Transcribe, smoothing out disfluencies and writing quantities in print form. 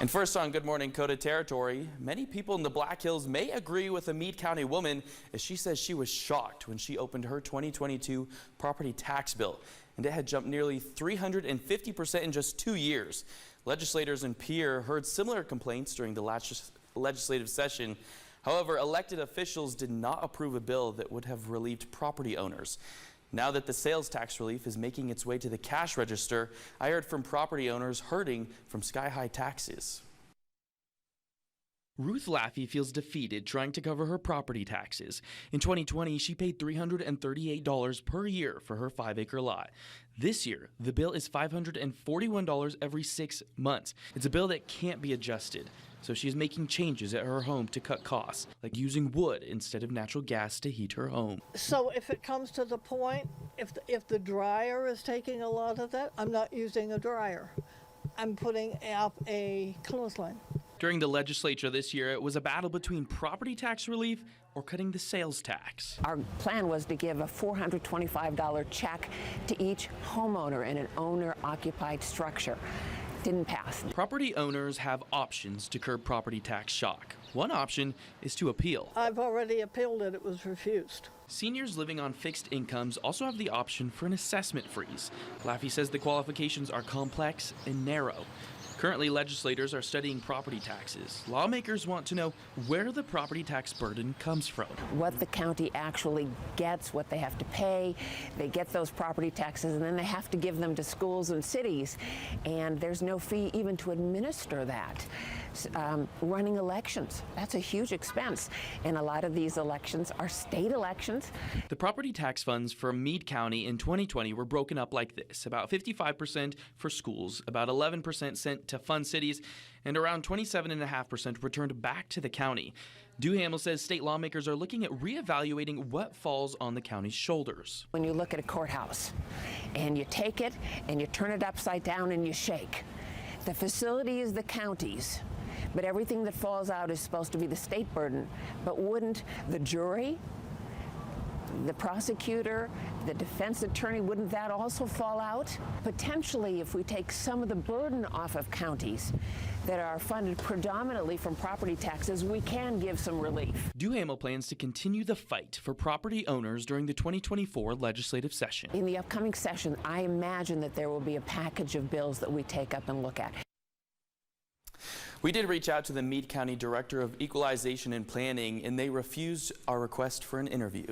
And first on Good Morning Coda Territory, many people in the Black Hills may agree with a Meade County woman as she says she was shocked when she opened her 2022 property tax bill, and it had jumped nearly 350% in just 2 years. Legislators in Pierre heard similar complaints during the legislative session. However, elected officials did not approve a bill that would have relieved property owners. Now that the sales tax relief is making its way to the cash register, I heard from property owners hurting from sky-high taxes. Ruth Laffey feels defeated trying to cover her property taxes. In 2020, she paid $338 per year for her 5-acre lot. This year, the bill is $541 every 6 months. It's a bill that can't be adjusted, so she's making changes at her home to cut costs, like using wood instead of natural gas to heat her home. So if it comes to the point, if the dryer is taking a lot of that, I'm not using a dryer. I'm putting up a clothesline. During the legislature this year, it was a battle between property tax relief or cutting the sales tax. Our plan was to give a $425 check to each homeowner in an owner-occupied structure. Didn't pass. Property owners have options to curb property tax shock. One option is to appeal. I've already appealed it. It was refused. Seniors living on fixed incomes also have the option for an assessment freeze. Laffey says the qualifications are complex and narrow. Currently, legislators are studying property taxes. Lawmakers want to know where the property tax burden comes from. What the county actually gets, what they have to pay. They get those property taxes and then they have to give them to schools and cities. And there's no fee even to administer that. Running elections, that's a huge expense. And a lot of these elections are state elections. The property tax funds for Meade County in 2020 were broken up like this. About 55% for schools, about 11% sent to fund cities, and around 27.5% returned back to the county. Duhamel says state lawmakers are looking at reevaluating what falls on the county's shoulders. When you look at a courthouse and you take it and you turn it upside down and you shake, the facility is the county's, but everything that falls out is supposed to be the state burden. But wouldn't the jury, the prosecutor, the defense attorney, wouldn't that also fall out? Potentially, if we take some of the burden off of counties that are funded predominantly from property taxes, we can give some relief. Duhamel plans to continue the fight for property owners during the 2024 legislative session. In the upcoming session, I imagine that there will be a package of bills that we take up and look at. We did reach out to the Meade County Director of Equalization and Planning, and they refused our request for an interview.